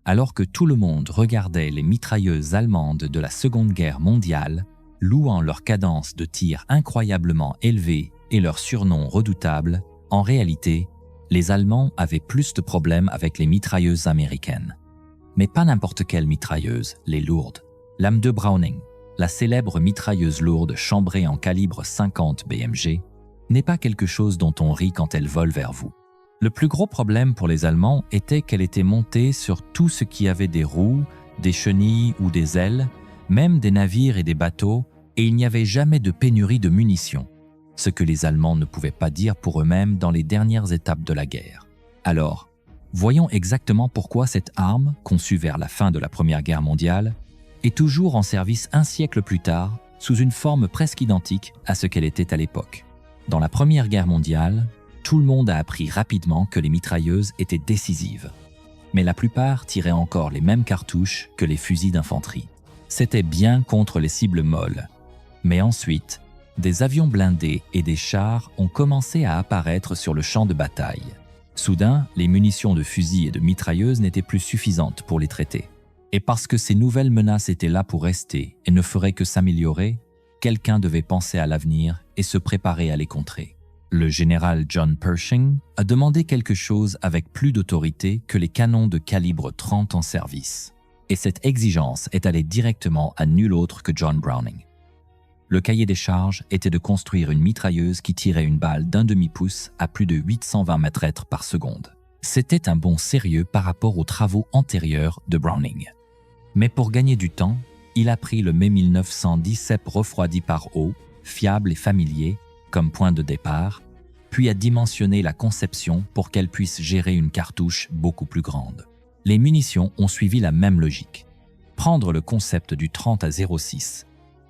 Alors que tout le monde regardait les mitrailleuses allemandes de la Seconde Guerre mondiale, louant leur cadence de tir incroyablement élevée et leur surnom redoutable, en réalité, les Allemands avaient plus de problèmes avec les mitrailleuses américaines. Mais pas n'importe quelle mitrailleuse, les lourdes. L'AM-2 Browning, la célèbre mitrailleuse lourde chambrée en calibre 50 BMG, n'est pas quelque chose dont on rit quand elle vole vers vous. Le plus gros problème pour les Allemands était qu'elle était montée sur tout ce qui avait des roues, des chenilles ou des ailes, même des navires et des bateaux, et il n'y avait jamais de pénurie de munitions, ce que les Allemands ne pouvaient pas dire pour eux-mêmes dans les dernières étapes de la guerre. Alors, voyons exactement pourquoi cette arme, conçue vers la fin de la Première Guerre mondiale, est toujours en service un siècle plus tard, sous une forme presque identique à ce qu'elle était à l'époque. Dans la Première Guerre mondiale, tout le monde a appris rapidement que les mitrailleuses étaient décisives. Mais la plupart tiraient encore les mêmes cartouches que les fusils d'infanterie. C'était bien contre les cibles molles. Mais ensuite, des avions blindés et des chars ont commencé à apparaître sur le champ de bataille. Soudain, les munitions de fusils et de mitrailleuses n'étaient plus suffisantes pour les traiter. Et parce que ces nouvelles menaces étaient là pour rester et ne feraient que s'améliorer, quelqu'un devait penser à l'avenir et se préparer à les contrer. Le général John Pershing a demandé quelque chose avec plus d'autorité que les canons de calibre 30 en service. Et cette exigence est allée directement à nul autre que John Browning. Le cahier des charges était de construire une mitrailleuse qui tirait une balle d'un demi-pouce à plus de 820 mètres par seconde. C'était un bond sérieux par rapport aux travaux antérieurs de Browning. Mais pour gagner du temps, il a pris le Mai 1917 refroidi par eau, fiable et familier, comme point de départ, puis a dimensionné la conception pour qu'elle puisse gérer une cartouche beaucoup plus grande. Les munitions ont suivi la même logique. Prendre le concept du 30 à 06,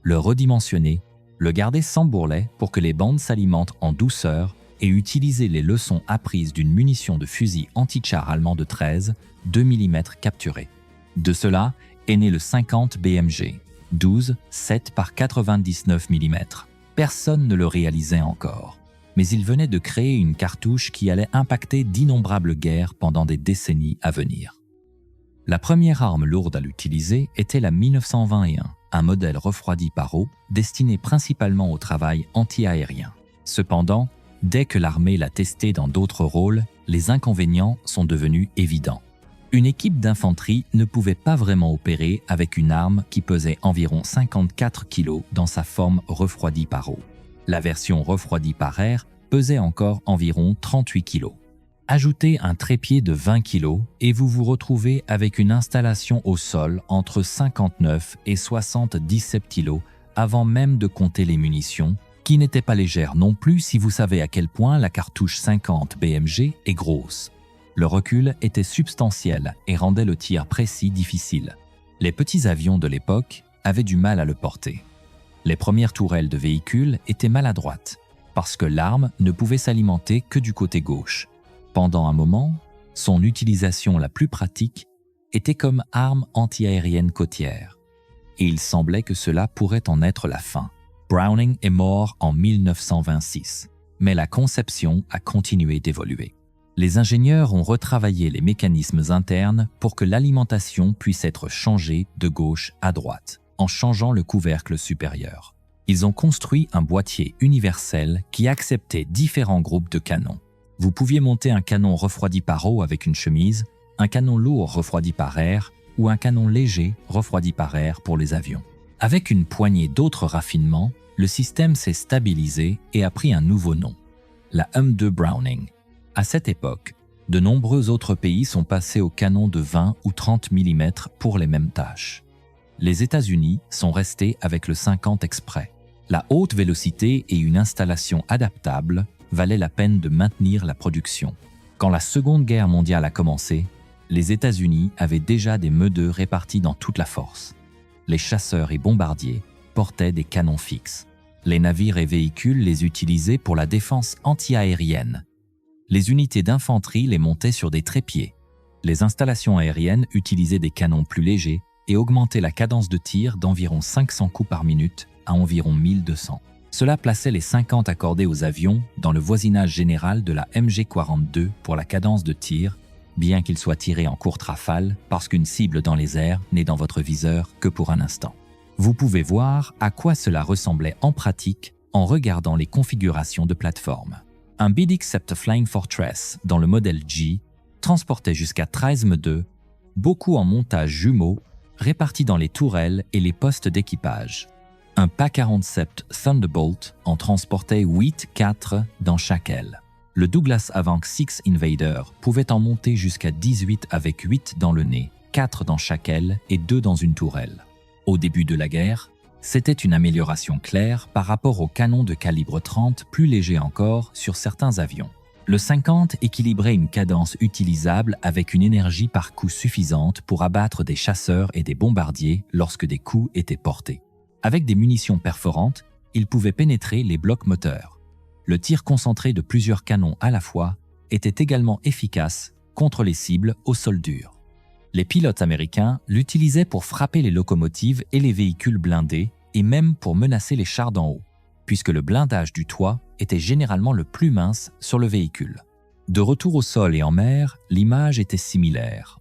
le redimensionner, le garder sans bourrelet pour que les bandes s'alimentent en douceur et utiliser les leçons apprises d'une munition de fusil anti-char allemand de 13, 2 mm capturé. De cela est né le 50 BMG, 12, 7 par 99 mm. Personne ne le réalisait encore, mais il venait de créer une cartouche qui allait impacter d'innombrables guerres pendant des décennies à venir. La première arme lourde à l'utiliser était la 1921, un modèle refroidi par eau destiné principalement au travail anti-aérien. Cependant, dès que l'armée l'a testé dans d'autres rôles, les inconvénients sont devenus évidents. Une équipe d'infanterie ne pouvait pas vraiment opérer avec une arme qui pesait environ 54 kg dans sa forme refroidie par eau. La version refroidie par air pesait encore environ 38 kg. Ajoutez un trépied de 20 kg et vous vous retrouvez avec une installation au sol entre 59 et 77 kg avant même de compter les munitions, qui n'étaient pas légères non plus si vous savez à quel point la cartouche 50 BMG est grosse. Le recul était substantiel et rendait le tir précis difficile. Les petits avions de l'époque avaient du mal à le porter. Les premières tourelles de véhicules étaient maladroites, parce que l'arme ne pouvait s'alimenter que du côté gauche. Pendant un moment, son utilisation la plus pratique était comme arme anti-aérienne côtière. Et il semblait que cela pourrait en être la fin. Browning est mort en 1926, mais la conception a continué d'évoluer. Les ingénieurs ont retravaillé les mécanismes internes pour que l'alimentation puisse être changée de gauche à droite, en changeant le couvercle supérieur. Ils ont construit un boîtier universel qui acceptait différents groupes de canons. Vous pouviez monter un canon refroidi par eau avec une chemise, un canon lourd refroidi par air ou un canon léger refroidi par air pour les avions. Avec une poignée d'autres raffinements, le système s'est stabilisé et a pris un nouveau nom, la AM-2 Browning. À cette époque, de nombreux autres pays sont passés au canon de 20 ou 30 mm pour les mêmes tâches. Les États-Unis sont restés avec le 50 exprès. La haute vélocité et une installation adaptable valaient la peine de maintenir la production. Quand la Seconde Guerre mondiale a commencé, les États-Unis avaient déjà des Meuse-2 répartis dans toute la force. Les chasseurs et bombardiers portaient des canons fixes. Les navires et véhicules les utilisaient pour la défense anti-aérienne. Les unités d'infanterie les montaient sur des trépieds. Les installations aériennes utilisaient des canons plus légers et augmentaient la cadence de tir d'environ 500 coups par minute à environ 1200. Cela plaçait les 50 accordés aux avions dans le voisinage général de la MG-42 pour la cadence de tir, bien qu'il soit tiré en courte rafale parce qu'une cible dans les airs n'est dans votre viseur que pour un instant. Vous pouvez voir à quoi cela ressemblait en pratique en regardant les configurations de plateforme. Un BDXept Flying Fortress dans le modèle G transportait jusqu'à 13 M2, beaucoup en montage jumeaux, répartis dans les tourelles et les postes d'équipage. Un PA-47 Thunderbolt en transportait 8-4 dans chaque aile. Le Douglas Avanx 6 Invader pouvait en monter jusqu'à 18 avec 8 dans le nez, 4 dans chaque aile et 2 dans une tourelle. Au début de la guerre, c'était une amélioration claire par rapport au canon de calibre 30 plus léger encore sur certains avions. Le 50 équilibrait une cadence utilisable avec une énergie par coup suffisante pour abattre des chasseurs et des bombardiers lorsque des coups étaient portés. Avec des munitions perforantes, il pouvait pénétrer les blocs moteurs. Le tir concentré de plusieurs canons à la fois était également efficace contre les cibles au sol dur. Les pilotes américains l'utilisaient pour frapper les locomotives et les véhicules blindés et même pour menacer les chars d'en haut, puisque le blindage du toit était généralement le plus mince sur le véhicule. De retour au sol et en mer, l'image était similaire.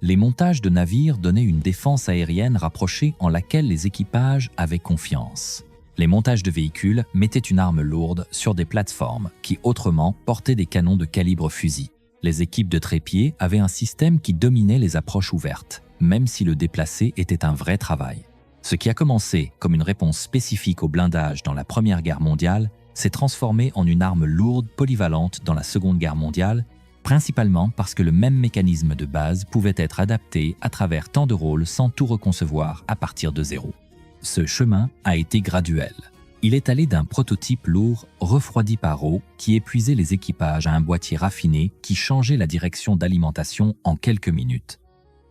Les montages de navires donnaient une défense aérienne rapprochée en laquelle les équipages avaient confiance. Les montages de véhicules mettaient une arme lourde sur des plateformes qui autrement portaient des canons de calibre fusil. Les équipes de trépied avaient un système qui dominait les approches ouvertes, même si le déplacer était un vrai travail. Ce qui a commencé comme une réponse spécifique au blindage dans la Première Guerre mondiale s'est transformé en une arme lourde polyvalente dans la Seconde Guerre mondiale, principalement parce que le même mécanisme de base pouvait être adapté à travers tant de rôles sans tout reconcevoir à partir de zéro. Ce chemin a été graduel. Il est allé d'un prototype lourd refroidi par eau qui épuisait les équipages à un boîtier raffiné qui changeait la direction d'alimentation en quelques minutes,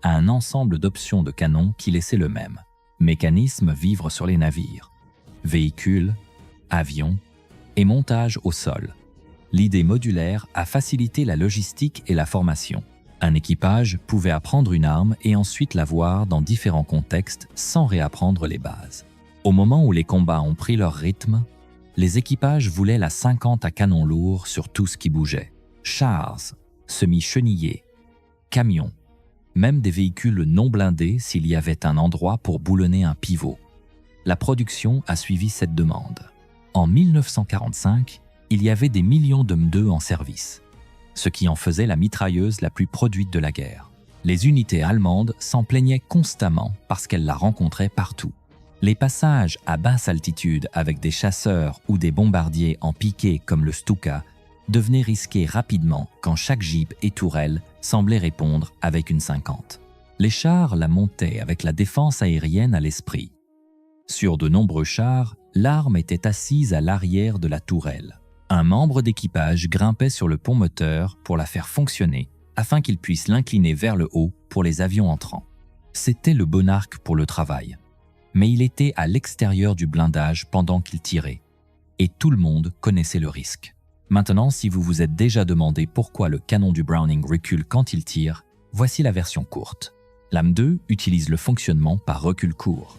à un ensemble d'options de canons qui laissaient le même. Mécanisme vivre sur les navires, véhicules, avions et montage au sol. L'idée modulaire a facilité la logistique et la formation. Un équipage pouvait apprendre une arme et ensuite la voir dans différents contextes sans réapprendre les bases. Au moment où les combats ont pris leur rythme, les équipages voulaient la 50 à canon lourd sur tout ce qui bougeait. Chars, semi-chenillés, camions, même des véhicules non blindés s'il y avait un endroit pour boulonner un pivot. La production a suivi cette demande. En 1945, il y avait des millions de M2 en service, ce qui en faisait la mitrailleuse la plus produite de la guerre. Les unités allemandes s'en plaignaient constamment parce qu'elles la rencontraient partout. Les passages à basse altitude avec des chasseurs ou des bombardiers en piqué comme le Stuka devenaient risqués rapidement quand chaque jeep et tourelle semblait répondre avec une 50. Les chars la montaient avec la défense aérienne à l'esprit. Sur de nombreux chars, l'arme était assise à l'arrière de la tourelle. Un membre d'équipage grimpait sur le pont moteur pour la faire fonctionner afin qu'il puisse l'incliner vers le haut pour les avions entrants. C'était le bon arc pour le travail. Mais il était à l'extérieur du blindage pendant qu'il tirait. Et tout le monde connaissait le risque. Maintenant, si vous vous êtes déjà demandé pourquoi le canon du Browning recule quand il tire, voici la version courte. L'AM2 utilise le fonctionnement par recul court.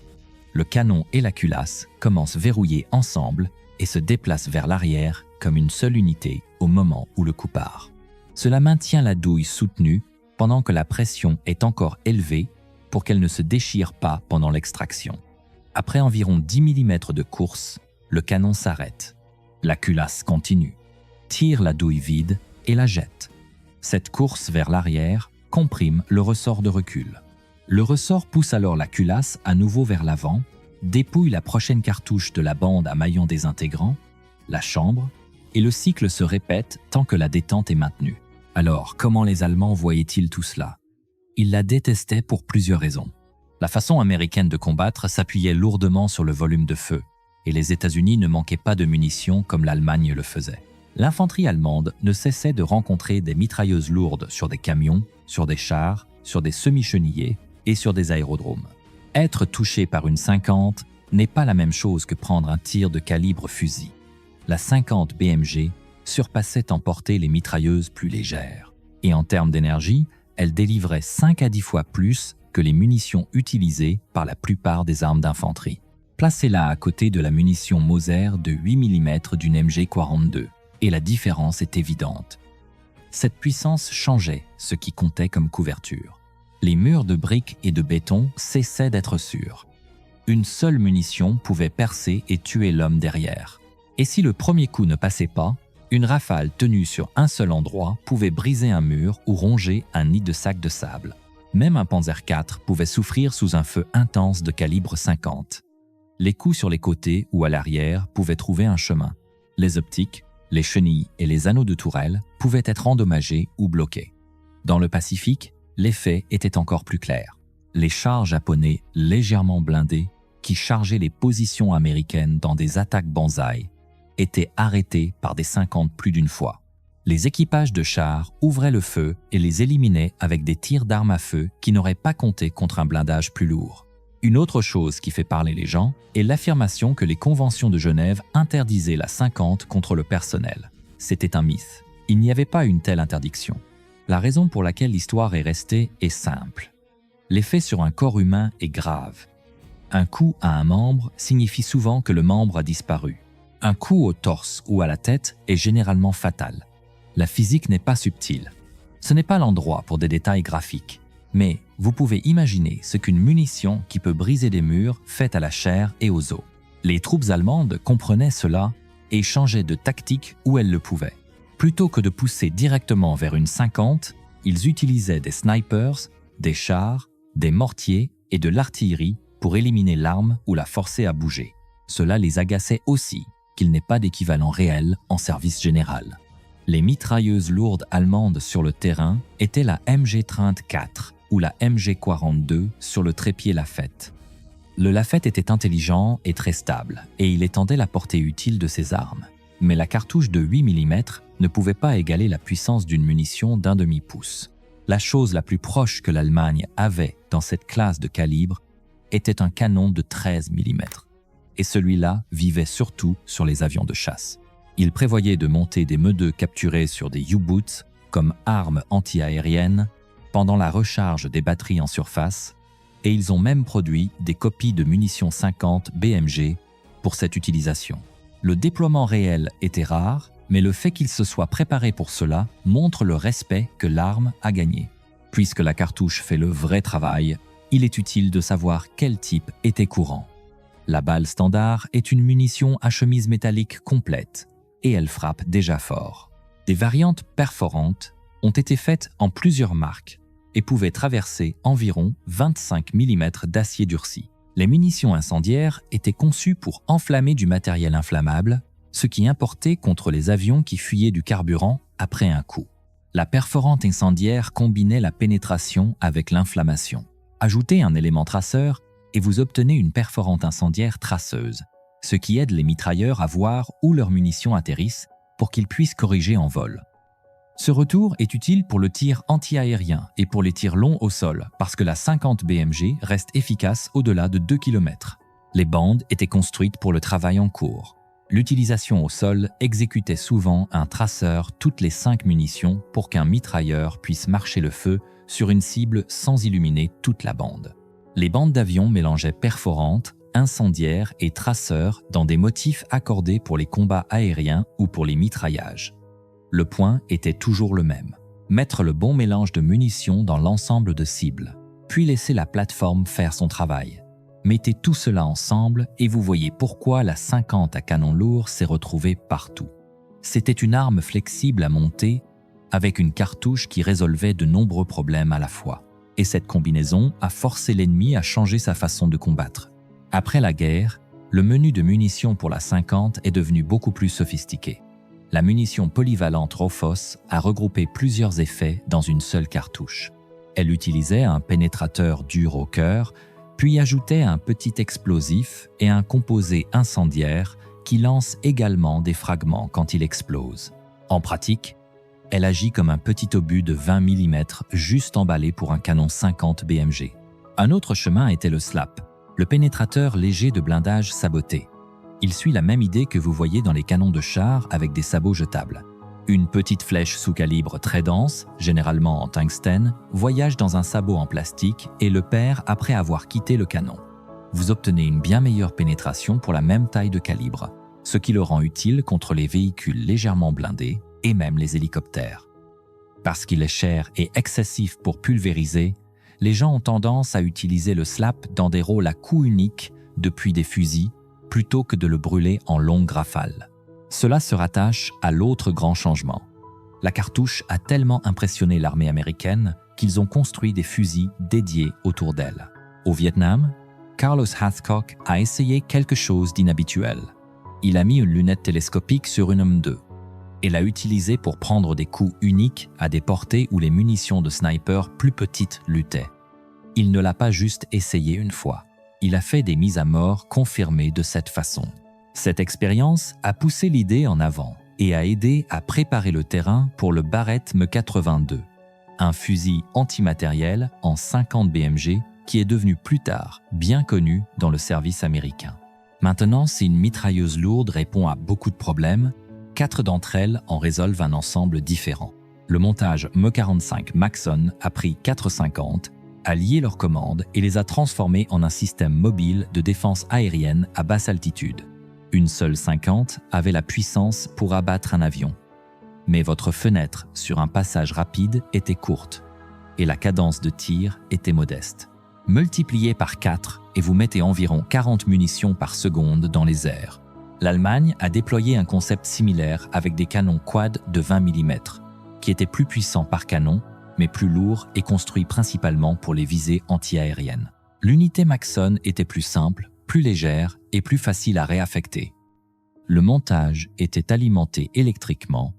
Le canon et la culasse commencent verrouillés ensemble et se déplacent vers l'arrière comme une seule unité au moment où le coup part. Cela maintient la douille soutenue pendant que la pression est encore élevée pour qu'elle ne se déchire pas pendant l'extraction. Après environ 10 mm de course, le canon s'arrête. La culasse continue, tire la douille vide et la jette. Cette course vers l'arrière comprime le ressort de recul. Le ressort pousse alors la culasse à nouveau vers l'avant, dépouille la prochaine cartouche de la bande à maillon désintégrant, la chambre, et le cycle se répète tant que la détente est maintenue. Alors, comment les Allemands voyaient-ils tout cela ? Ils la détestaient pour plusieurs raisons. La façon américaine de combattre s'appuyait lourdement sur le volume de feu, et les États-Unis ne manquaient pas de munitions comme l'Allemagne le faisait. L'infanterie allemande ne cessait de rencontrer des mitrailleuses lourdes sur des camions, sur des chars, sur des semi-chenillés et sur des aérodromes. Être touché par une 50 n'est pas la même chose que prendre un tir de calibre fusil. La 50 BMG surpassait en portée les mitrailleuses plus légères. Et en termes d'énergie, elle délivrait 5 à 10 fois plus que les munitions utilisées par la plupart des armes d'infanterie. Placez-la à côté de la munition Moser de 8 mm d'une MG-42, et la différence est évidente. Cette puissance changeait ce qui comptait comme couverture. Les murs de briques et de béton cessaient d'être sûrs. Une seule munition pouvait percer et tuer l'homme derrière. Et si le premier coup ne passait pas, une rafale tenue sur un seul endroit pouvait briser un mur ou ronger un nid de sacs de sable. Même un Panzer IV pouvait souffrir sous un feu intense de calibre 50. Les coups sur les côtés ou à l'arrière pouvaient trouver un chemin. Les optiques, les chenilles et les anneaux de tourelle pouvaient être endommagés ou bloqués. Dans le Pacifique, l'effet était encore plus clair. Les chars japonais légèrement blindés, qui chargeaient les positions américaines dans des attaques banzai, étaient arrêtés par des 50 plus d'une fois. Les équipages de chars ouvraient le feu et les éliminaient avec des tirs d'armes à feu qui n'auraient pas compté contre un blindage plus lourd. Une autre chose qui fait parler les gens est l'affirmation que les conventions de Genève interdisaient la 50 contre le personnel. C'était un mythe. Il n'y avait pas une telle interdiction. La raison pour laquelle l'histoire est restée est simple. L'effet sur un corps humain est grave. Un coup à un membre signifie souvent que le membre a disparu. Un coup au torse ou à la tête est généralement fatal. La physique n'est pas subtile. Ce n'est pas l'endroit pour des détails graphiques. Mais vous pouvez imaginer ce qu'une munition qui peut briser des murs fait à la chair et aux os. Les troupes allemandes comprenaient cela et changeaient de tactique où elles le pouvaient. Plutôt que de pousser directement vers une 50, ils utilisaient des snipers, des chars, des mortiers et de l'artillerie pour éliminer l'arme ou la forcer à bouger. Cela les agaçait aussi qu'il n'ait pas d'équivalent réel en service général. Les mitrailleuses lourdes allemandes sur le terrain étaient la MG-34 ou la MG-42 sur le trépied Lafette. Le Lafette était intelligent et très stable, et il étendait la portée utile de ses armes. Mais la cartouche de 8 mm ne pouvait pas égaler la puissance d'une munition d'un demi-pouce. La chose la plus proche que l'Allemagne avait dans cette classe de calibre était un canon de 13 mm. Et celui-là vivait surtout sur les avions de chasse. Ils prévoyaient de monter des Meudeux capturés sur des U-boots comme armes anti-aériennes pendant la recharge des batteries en surface, et ils ont même produit des copies de munitions 50 BMG pour cette utilisation. Le déploiement réel était rare, mais le fait qu'ils se soient préparés pour cela montre le respect que l'arme a gagné. Puisque la cartouche fait le vrai travail, il est utile de savoir quel type était courant. La balle standard est une munition à chemise métallique complète, et elle frappe déjà fort. Des variantes perforantes ont été faites en plusieurs marques et pouvaient traverser environ 25 mm d'acier durci. Les munitions incendiaires étaient conçues pour enflammer du matériel inflammable, ce qui importait contre les avions qui fuyaient du carburant après un coup. La perforante incendiaire combinait la pénétration avec l'inflammation. Ajoutez un élément traceur et vous obtenez une perforante incendiaire traceuse, ce qui aide les mitrailleurs à voir où leurs munitions atterrissent pour qu'ils puissent corriger en vol. Ce retour est utile pour le tir anti-aérien et pour les tirs longs au sol parce que la 50 BMG reste efficace au-delà de 2 km. Les bandes étaient construites pour le travail en cours. L'utilisation au sol exécutait souvent un traceur toutes les 5 munitions pour qu'un mitrailleur puisse marcher le feu sur une cible sans illuminer toute la bande. Les bandes d'avion mélangeaient perforantes, incendiaires et traceurs dans des motifs accordés pour les combats aériens ou pour les mitraillages. Le point était toujours le même. Mettre le bon mélange de munitions dans l'ensemble de cibles, puis laisser la plateforme faire son travail. Mettez tout cela ensemble et vous voyez pourquoi la 50 à canon lourd s'est retrouvée partout. C'était une arme flexible à monter avec une cartouche qui résolvait de nombreux problèmes à la fois. Et cette combinaison a forcé l'ennemi à changer sa façon de combattre. Après la guerre, le menu de munitions pour la 50 est devenu beaucoup plus sophistiqué. La munition polyvalente Raufoss a regroupé plusieurs effets dans une seule cartouche. Elle utilisait un pénétrateur dur au cœur, puis ajoutait un petit explosif et un composé incendiaire qui lance également des fragments quand il explose. En pratique, elle agit comme un petit obus de 20 mm juste emballé pour un canon 50 BMG. Un autre chemin était le SLAP, le pénétrateur léger de blindage saboté. Il suit la même idée que vous voyez dans les canons de char avec des sabots jetables. Une petite flèche sous calibre très dense, généralement en tungstène, voyage dans un sabot en plastique et le perd après avoir quitté le canon. Vous obtenez une bien meilleure pénétration pour la même taille de calibre, ce qui le rend utile contre les véhicules légèrement blindés et même les hélicoptères. Parce qu'il est cher et excessif pour pulvériser, les gens ont tendance à utiliser le SLAP dans des rôles à coup unique depuis des fusils, plutôt que de le brûler en longues rafales. Cela se rattache à l'autre grand changement. La cartouche a tellement impressionné l'armée américaine qu'ils ont construit des fusils dédiés autour d'elle. Au Vietnam, Carlos Hathcock a essayé quelque chose d'inhabituel. Il a mis une lunette télescopique sur une M2 et l'a utilisée pour prendre des coups uniques à des portées où les munitions de sniper plus petites luttaient. Il ne l'a pas juste essayé une fois. Il a fait des mises à mort confirmées de cette façon. Cette expérience a poussé l'idée en avant et a aidé à préparer le terrain pour le Barrett M82, un fusil antimatériel en 50 BMG qui est devenu plus tard bien connu dans le service américain. Maintenant, si une mitrailleuse lourde répond à beaucoup de problèmes, 4 d'entre elles en résolvent un ensemble différent. Le montage Me-45 Maxon a pris 4,50, a lié leurs commandes et les a transformées en un système mobile de défense aérienne à basse altitude. Une seule 50 avait la puissance pour abattre un avion. Mais votre fenêtre sur un passage rapide était courte et la cadence de tir était modeste. Multipliez par 4 et vous mettez environ 40 munitions par seconde dans les airs. L'Allemagne a déployé un concept similaire avec des canons quad de 20 mm, qui étaient plus puissants par canon, mais plus lourds et construits principalement pour les visées anti-aériennes. L'unité Maxon était plus simple, plus légère et plus facile à réaffecter. Le montage était alimenté électriquement,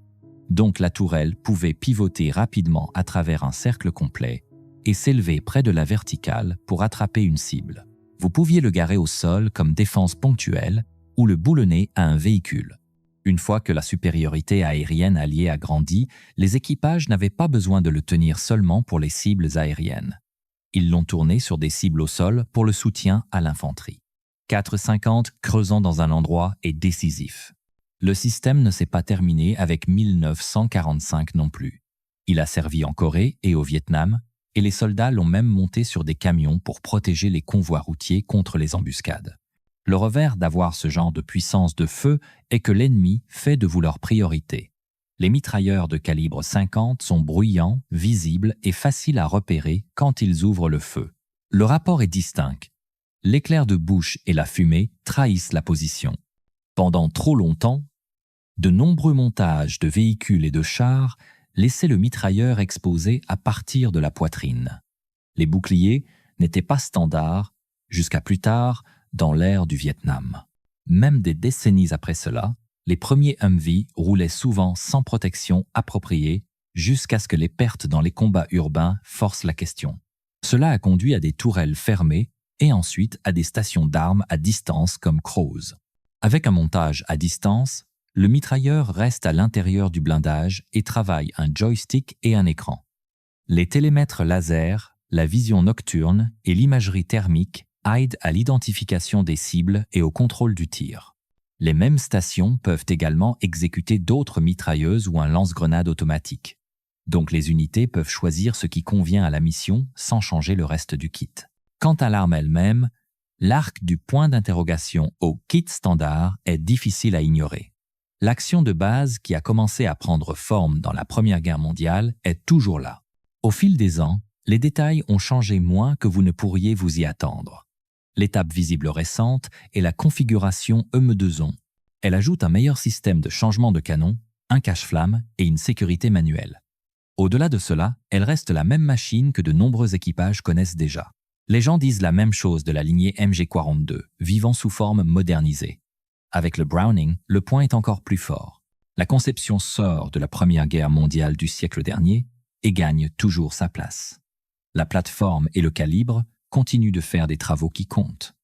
donc la tourelle pouvait pivoter rapidement à travers un cercle complet et s'élever près de la verticale pour attraper une cible. Vous pouviez le garer au sol comme défense ponctuelle ou le boulonner à un véhicule. Une fois que la supériorité aérienne alliée a grandi, les équipages n'avaient pas besoin de le tenir seulement pour les cibles aériennes. Ils l'ont tourné sur des cibles au sol pour le soutien à l'infanterie. 4,50 creusant dans un endroit est décisif. Le système ne s'est pas terminé avec 1945 non plus. Il a servi en Corée et au Vietnam, et les soldats l'ont même monté sur des camions pour protéger les convois routiers contre les embuscades. Le revers d'avoir ce genre de puissance de feu est que l'ennemi fait de vous leur priorité. Les mitrailleurs de calibre 50 sont bruyants, visibles et faciles à repérer quand ils ouvrent le feu. Le rapport est distinct. L'éclair de bouche et la fumée trahissent la position. Pendant trop longtemps, de nombreux montages de véhicules et de chars laissaient le mitrailleur exposé à partir de la poitrine. Les boucliers n'étaient pas standards jusqu'à plus tard dans l'ère du Vietnam. Même des décennies après cela, les premiers Humvee roulaient souvent sans protection appropriée jusqu'à ce que les pertes dans les combats urbains forcent la question. Cela a conduit à des tourelles fermées et ensuite à des stations d'armes à distance comme Crows. Avec un montage à distance, le mitrailleur reste à l'intérieur du blindage et travaille un joystick et un écran. Les télémètres laser, la vision nocturne et l'imagerie thermique aident à l'identification des cibles et au contrôle du tir. Les mêmes stations peuvent également exécuter d'autres mitrailleuses ou un lance-grenade automatique. Donc les unités peuvent choisir ce qui convient à la mission sans changer le reste du kit. Quant à l'arme elle-même, l'arc du point d'interrogation au kit standard est difficile à ignorer. L'action de base qui a commencé à prendre forme dans la Première Guerre mondiale est toujours là. Au fil des ans, les détails ont changé moins que vous ne pourriez vous y attendre. L'étape visible récente est la configuration EME2ON. Elle ajoute un meilleur système de changement de canon, un cache-flamme et une sécurité manuelle. Au-delà de cela, elle reste la même machine que de nombreux équipages connaissent déjà. Les gens disent la même chose de la lignée MG42, vivant sous forme modernisée. Avec le Browning, le point est encore plus fort. La conception sort de la Première Guerre mondiale du siècle dernier et gagne toujours sa place. La plateforme et le calibre continuent de faire des travaux qui comptent.